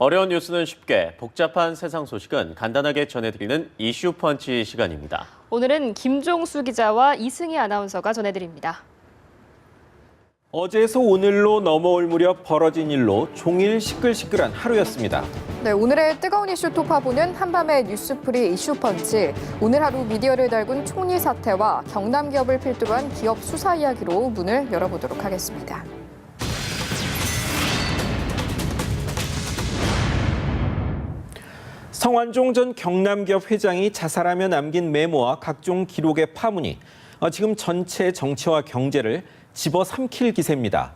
어려운 뉴스는 쉽게, 복잡한 세상 소식은 간단하게 전해드리는 이슈 펀치 시간입니다. 오늘은 김종수 기자와 이승희 아나운서가 전해드립니다. 어제에서 오늘로 넘어올 무렵 벌어진 일로 종일 시끌시끌한 하루였습니다. 네, 오늘의 뜨거운 이슈 톱파보는 한밤의 뉴스프리 이슈펀치. 오늘 하루 미디어를 달군 총리 사태와 경남 기업을 필두로 한 기업 수사 이야기로 문을 열어보도록 하겠습니다. 성완종 전 경남기업 회장이 자살하며 남긴 메모와 각종 기록의 파문이 지금 전체 정치와 경제를 집어삼킬 기세입니다.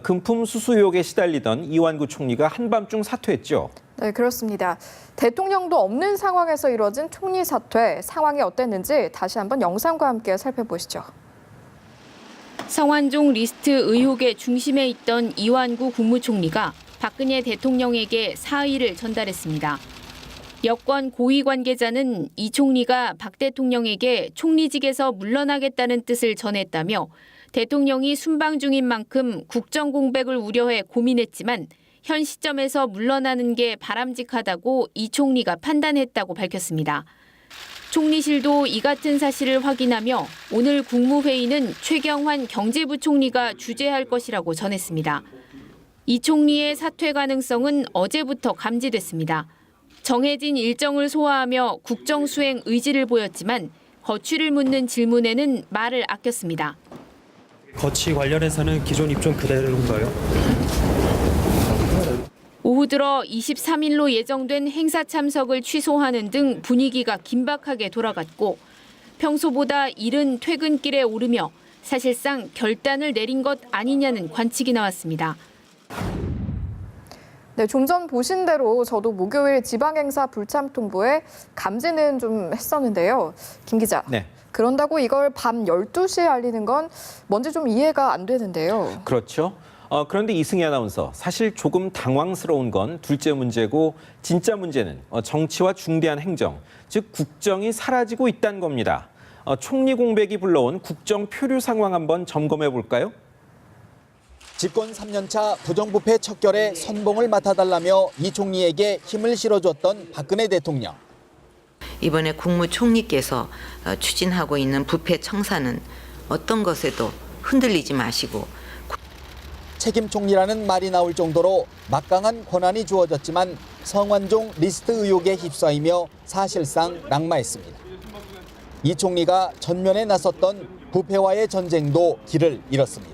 금품 수수 의혹에 시달리던 이완구 총리가 한밤중 사퇴했죠. 네, 그렇습니다. 대통령도 없는 상황에서 이뤄진 총리 사퇴, 상황이 어땠는지 다시 한번 영상과 함께 살펴보시죠. 성완종 리스트 의혹의 중심에 있던 이완구 국무총리가 박근혜 대통령에게 사의를 전달했습니다. 여권 고위 관계자는 이 총리가 박 대통령에게 총리직에서 물러나겠다는 뜻을 전했다며 대통령이 순방 중인 만큼 국정 공백을 우려해 고민했지만 현 시점에서 물러나는 게 바람직하다고 이 총리가 판단했다고 밝혔습니다. 총리실도 이 같은 사실을 확인하며 오늘 국무회의는 최경환 경제부총리가 주재할 것이라고 전했습니다. 이 총리의 사퇴 가능성은 어제부터 감지됐습니다. 정해진 일정을 소화하며 국정 수행 의지를 보였지만 거취를 묻는 질문에는 말을 아꼈습니다. 거취 관련해서는 기존 입장 그대로인가요? 오후 들어 23일로 예정된 행사 참석을 취소하는 등 분위기가 긴박하게 돌아갔고 평소보다 이른 퇴근길에 오르며 사실상 결단을 내린 것 아니냐는 관측이 나왔습니다. 네, 좀 전 보신 대로 저도 목요일 지방행사 불참 통보에 감지는 좀 했었는데요. 김 기자. 네. 그런다고 이걸 밤 12시에 알리는 건 뭔지 좀 이해가 안 되는데요. 그렇죠. 그런데 이승희 아나운서, 사실 조금 당황스러운 건 둘째 문제고 진짜 문제는 정치와 중대한 행정, 즉 국정이 사라지고 있다는 겁니다. 총리 공백이 불러온 국정 표류 상황 한번 점검해 볼까요? 집권 3년차 부정부패 척결에 선봉을 맡아달라며 이 총리에게 힘을 실어줬던 박근혜 대통령. 이번에 국무총리께서 추진하고 있는 부패 청산은 어떤 것에도 흔들리지 마시고 책임 총리라는 말이 나올 정도로 막강한 권한이 주어졌지만 성완종 리스트 의혹에 휩싸이며 사실상 낙마했습니다. 이 총리가 전면에 나섰던 부패와의 전쟁도 길을 잃었습니다.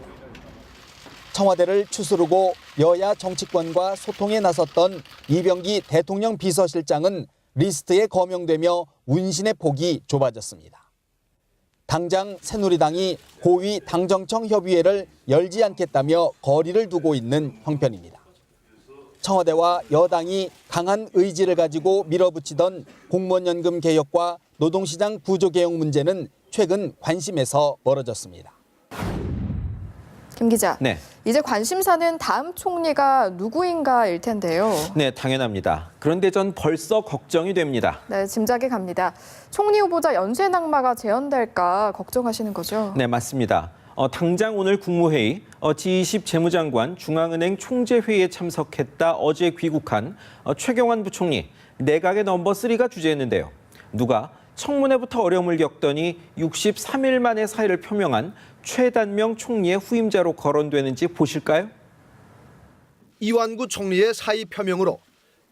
청와대를 추스르고 여야 정치권과 소통에 나섰던 이병기 대통령 비서실장은 리스트에 거명되며 운신의 폭이 좁아졌습니다. 당장 새누리당이 고위 당정청 협의회를 열지 않겠다며 거리를 두고 있는 형편입니다. 청와대와 여당이 강한 의지를 가지고 밀어붙이던 공무원연금 개혁과 노동시장 구조개혁 문제는 최근 관심에서 멀어졌습니다. 김 기자. 네. 이제 관심사는 다음 총리가 누구인가일 텐데요. 네, 당연합니다. 그런데 전 벌써 걱정이 됩니다. 네, 짐작이 갑니다. 총리 후보자 연쇄 낙마가 재현될까 걱정하시는 거죠? 네, 맞습니다. 당장 오늘 국무회의 G20 재무장관 중앙은행 총재회의에 참석했다 어제 귀국한 최경환 부총리, 내각의 넘버 3가 주재했는데요. 누가 청문회부터 어려움을 겪더니 63일 만에 사의를 표명한 최단명 총리의 후임자로 거론되는지 보실까요? 이완구 총리의 사의 표명으로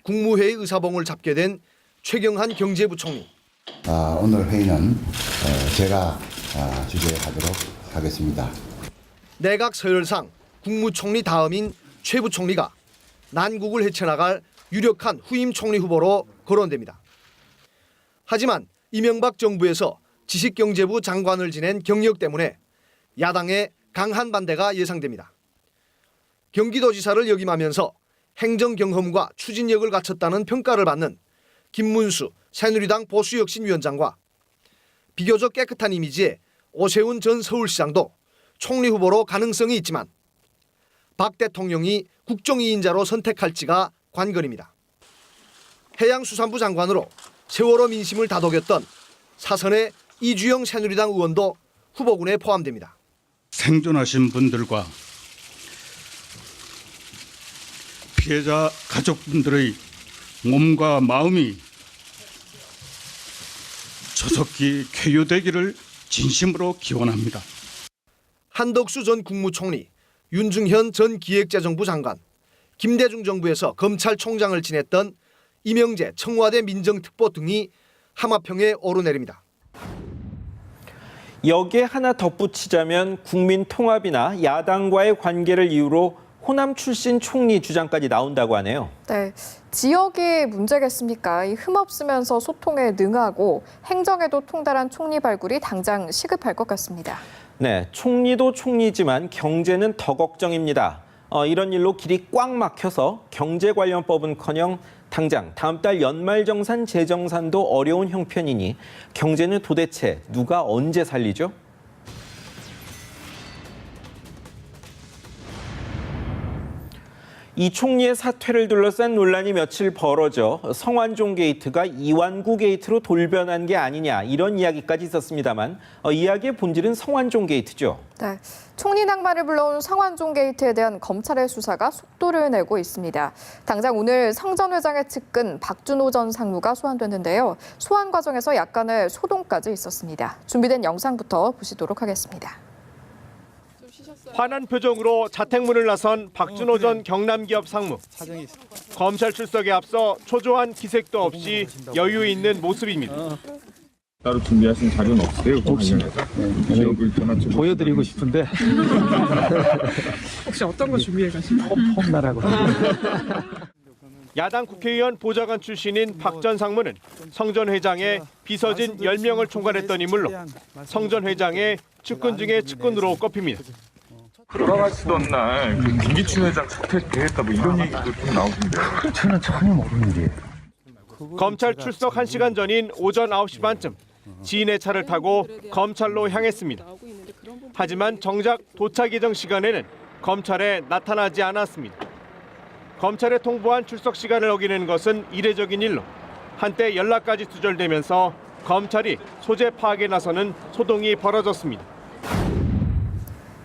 국무회의 의사봉을 잡게 된 최경환 경제부총리. 오늘 회의는 제가 주재하도록 하겠습니다. 내각 서열상 국무총리 다음인 최 부총리가 난국을 헤쳐나갈 유력한 후임 총리 후보로 거론됩니다. 하지만 이명박 정부에서 지식경제부 장관을 지낸 경력 때문에 야당의 강한 반대가 예상됩니다. 경기도지사를 역임하면서 행정 경험과 추진력을 갖췄다는 평가를 받는 김문수 새누리당 보수혁신위원장과 비교적 깨끗한 이미지의 오세훈 전 서울시장도 총리 후보로 가능성이 있지만 박 대통령이 국정이인자로 선택할지가 관건입니다. 해양수산부 장관으로 세월호 민심을 다독였던 사선의 이주영 새누리당 의원도 후보군에 포함됩니다. 생존하신 분들과 피해자 가족분들의 몸과 마음이 조속히 쾌유되기를 진심으로 기원합니다. 한덕수 전 국무총리, 윤중현 전 기획재정부 장관, 김대중 정부에서 검찰총장을 지냈던 이명재 청와대 민정특보 등이 하마평에 오르내립니다. 여기에 하나 덧붙이자면 국민 통합이나 야당과의 관계를 이유로 호남 출신 총리 주장까지 나온다고 하네요. 네, 지역이 문제겠습니까? 이 흠없으면서 소통에 능하고 행정에도 통달한 총리 발굴이 당장 시급할 것 같습니다. 네, 총리도 총리지만 경제는 더 걱정입니다. 이런 일로 길이 꽉 막혀서 경제 관련법은커녕 당장 다음 달 연말정산 재정산도 어려운 형편이니 경제는 도대체 누가 언제 살리죠? 이 총리의 사퇴를 둘러싼 논란이 며칠 벌어져 성완종 게이트가 이완구 게이트로 돌변한 게 아니냐 이런 이야기까지 있었습니다만 이야기의 본질은 성완종 게이트죠. 네, 총리 낭만을 불러온 성완종 게이트에 대한 검찰의 수사가 속도를 내고 있습니다. 당장 오늘 성 전 회장의 측근 박준호 전 상무가 소환됐는데요. 소환 과정에서 약간의 소동까지 있었습니다. 준비된 영상부터 보시도록 하겠습니다. 환한 표정으로 자택문을 나선 박준호 전 경남기업 상무. 검찰 출석에 앞서 초조한 기색도 없이 여유 있는 모습입니다. 따로 준비하신 자료는 없으세요? 없습니다. 기억을 전화좀 보여드리고 싶은데 혹시 어떤 거 준비해 가시나요? 험나라고. 야당 국회의원 보좌관 출신인 박 전 상무는 성 전 회장의 비서진 10명을 총괄했던 인물로 성 전 회장의 측근 중에 측근으로 꼽힙니다. 돌아가시던 날 김기춘 회장 사퇴되겠다 뭐 이런 얘기도 좀 나오던데. 저는 전혀 모르는 일이에요. 검찰 출석 1시간 전인 오전 9시 반쯤 지인의 차를 타고 검찰로 향했습니다. 하지만 정작 도착 예정 시간에는 검찰에 나타나지 않았습니다. 검찰에 통보한 출석 시간을 어기는 것은 이례적인 일로 한때 연락까지 두절되면서 검찰이 소재 파악에 나서는 소동이 벌어졌습니다.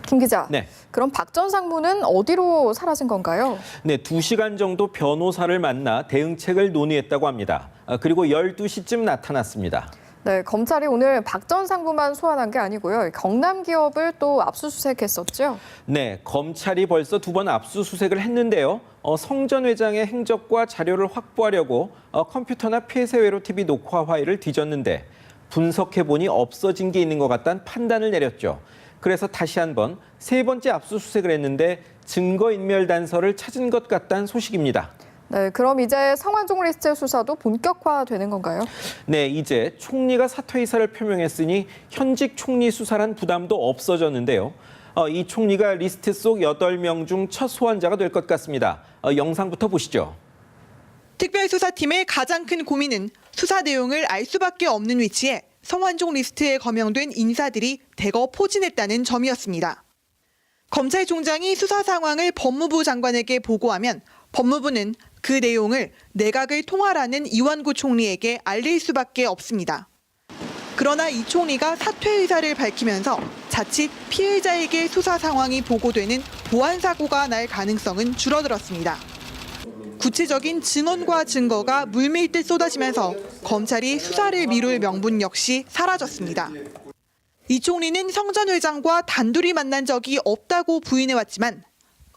김 기자, 네. 그럼 박 전 상무는 어디로 사라진 건가요? 네, 2시간 정도 변호사를 만나 대응책을 논의했다고 합니다. 그리고 12시쯤 나타났습니다. 네, 검찰이 오늘 박 전 상무만 소환한 게 아니고요. 경남 기업을 또 압수수색했었죠. 네, 검찰이 벌써 2번 압수수색을 했는데요. 성 전 회장의 행적과 자료를 확보하려고 컴퓨터나 폐쇄회로 TV 녹화 파일을 뒤졌는데 분석해보니 없어진 게 있는 것 같다는 판단을 내렸죠. 그래서 다시 한번 3번째 압수수색을 했는데 증거인멸 단서를 찾은 것 같다는 소식입니다. 네, 그럼 이제 성완종 리스트 수사도 본격화되는 건가요? 네, 이제 총리가 사퇴 의사를 표명했으니 현직 총리 수사란 부담도 없어졌는데요. 이 총리가 리스트 속 8명 중 첫 소환자가 될 것 같습니다. 영상부터 보시죠. 특별수사팀의 가장 큰 고민은 수사 내용을 알 수밖에 없는 위치에 성완종 리스트에 거명된 인사들이 대거 포진했다는 점이었습니다. 검찰총장이 수사 상황을 법무부 장관에게 보고하면 법무부는 그 내용을 내각을 통할하는 이완구 총리에게 알릴 수밖에 없습니다. 그러나 이 총리가 사퇴 의사를 밝히면서 자칫 피해자에게 수사 상황이 보고되는 보안 사고가 날 가능성은 줄어들었습니다. 구체적인 증언과 증거가 물밀듯 쏟아지면서 검찰이 수사를 미룰 명분 역시 사라졌습니다. 이 총리는 성 전 회장과 단둘이 만난 적이 없다고 부인해왔지만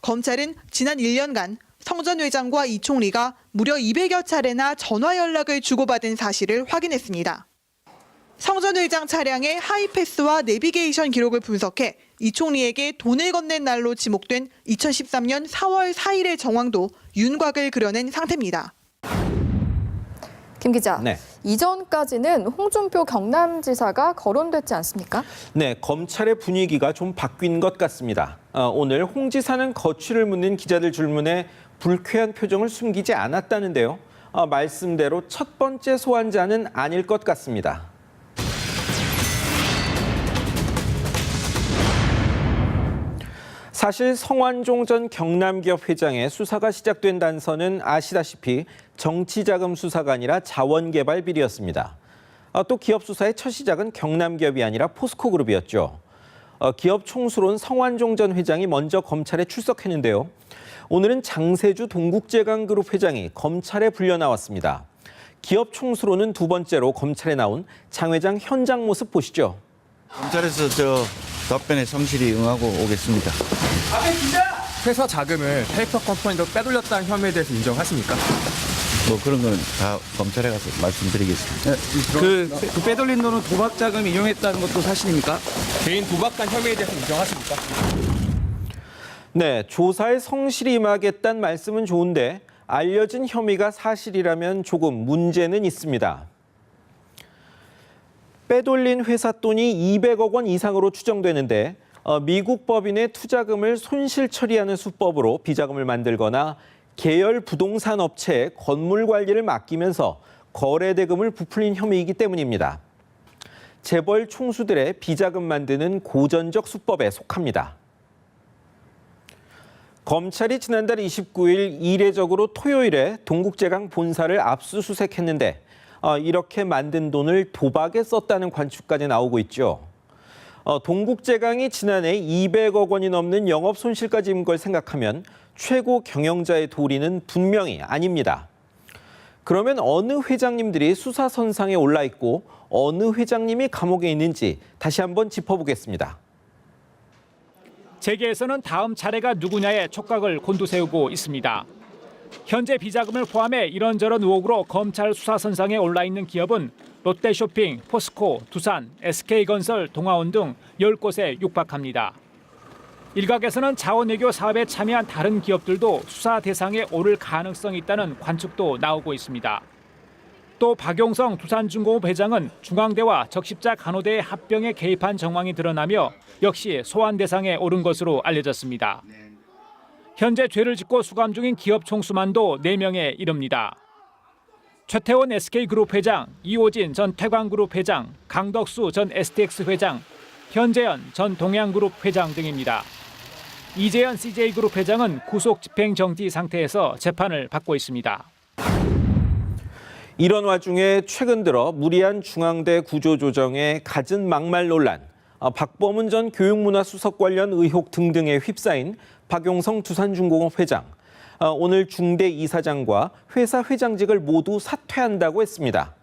검찰은 지난 1년간 성 전 회장과 이 총리가 무려 200여 차례나 전화 연락을 주고받은 사실을 확인했습니다. 성 전 회장 차량의 하이패스와 내비게이션 기록을 분석해 이 총리에게 돈을 건넨 날로 지목된 2013년 4월 4일의 정황도 윤곽을 그려낸 상태입니다. 김 기자, 네. 이전까지는 홍준표 경남지사가 거론됐지 않습니까? 네, 검찰의 분위기가 좀 바뀐 것 같습니다. 오늘 홍 지사는 거취를 묻는 기자들 질문에 불쾌한 표정을 숨기지 않았다는데요. 말씀대로 첫 번째 소환자는 아닐 것 같습니다. 사실 성완종 전 경남기업 회장의 수사가 시작된 단서는 아시다시피 정치자금 수사가 아니라 자원개발 비리였습니다. 또 기업 수사의 첫 시작은 경남기업이 아니라 포스코그룹이었죠. 기업 총수론 성완종 전 회장이 먼저 검찰에 출석했는데요. 오늘은 장세주 동국제강그룹 회장이 검찰에 불려 나왔습니다. 기업 총수로는 두 번째로 검찰에 나온 장 회장 현장 모습 보시죠. 검찰에서 저 답변에 성실히 응하고 오겠습니다. 회사 자금을 페이퍼 컴퍼니로 빼돌렸다는 혐의에 대해서 인정하십니까? 뭐 그런 거는 다 검찰에 가서 말씀드리겠습니다. 그 빼돌린 돈은 도박 자금 이용했다는 것도 사실입니까? 개인 도박한 혐의에 대해서 인정하십니까? 네, 조사에 성실히 임하겠다는 말씀은 좋은데 알려진 혐의가 사실이라면 조금 문제는 있습니다. 빼돌린 회사 돈이 200억 원 이상으로 추정되는데 미국 법인의 투자금을 손실 처리하는 수법으로 비자금을 만들거나 계열 부동산 업체에 건물 관리를 맡기면서 거래 대금을 부풀린 혐의이기 때문입니다. 재벌 총수들의 비자금 만드는 고전적 수법에 속합니다. 검찰이 지난달 29일 이례적으로 토요일에 동국제강 본사를 압수수색했는데 이렇게 만든 돈을 도박에 썼다는 관측까지 나오고 있죠. 동국제강이 지난해 200억 원이 넘는 영업 손실까지 입은 걸 생각하면 최고 경영자의 도리는 분명히 아닙니다. 그러면 어느 회장님들이 수사선상에 올라 있고 어느 회장님이 감옥에 있는지 다시 한번 짚어보겠습니다. 재계에서는 다음 차례가 누구냐에 촉각을 곤두세우고 있습니다. 현재 비자금을 포함해 이런저런 의혹으로 검찰 수사선상에 올라 있는 기업은 롯데쇼핑, 포스코, 두산, SK건설, 동아원 등 10곳에 육박합니다. 일각에서는 자원외교 사업에 참여한 다른 기업들도 수사 대상에 오를 가능성이 있다는 관측도 나오고 있습니다. 또 박용성 두산중공업 회장은 중앙대와 적십자 간호대의 합병에 개입한 정황이 드러나며 역시 소환 대상에 오른 것으로 알려졌습니다. 현재 죄를 짓고 수감 중인 기업 총수만도 4명에 이릅니다. 최태원 SK그룹 회장, 이호진 전 태광그룹 회장, 강덕수 전 STX 회장, 현재현 전 동양그룹 회장 등입니다. 이재현 CJ그룹 회장은 구속 집행 정지 상태에서 재판을 받고 있습니다. 이런 와중에 최근 들어 무리한 중앙대 구조조정에 갖은 막말 논란, 박범은 전 교육문화수석 관련 의혹 등등에 휩싸인 박용성 두산중공업 회장, 오늘 중대 이사장과 회사 회장직을 모두 사퇴한다고 했습니다.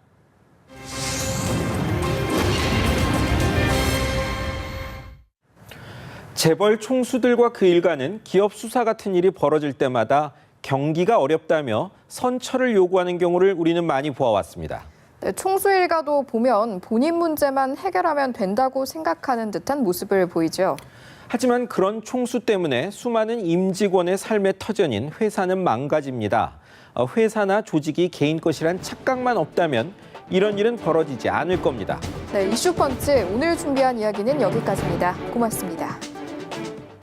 재벌 총수들과 그 일가는 기업 수사 같은 일이 벌어질 때마다 경기가 어렵다며 선처를 요구하는 경우를 우리는 많이 보아왔습니다. 네, 총수 일가도 보면 본인 문제만 해결하면 된다고 생각하는 듯한 모습을 보이죠. 하지만 그런 총수 때문에 수많은 임직원의 삶의 터전인 회사는 망가집니다. 회사나 조직이 개인 것이란 착각만 없다면 이런 일은 벌어지지 않을 겁니다. 네, 이슈펀치 오늘 준비한 이야기는 여기까지입니다. 고맙습니다.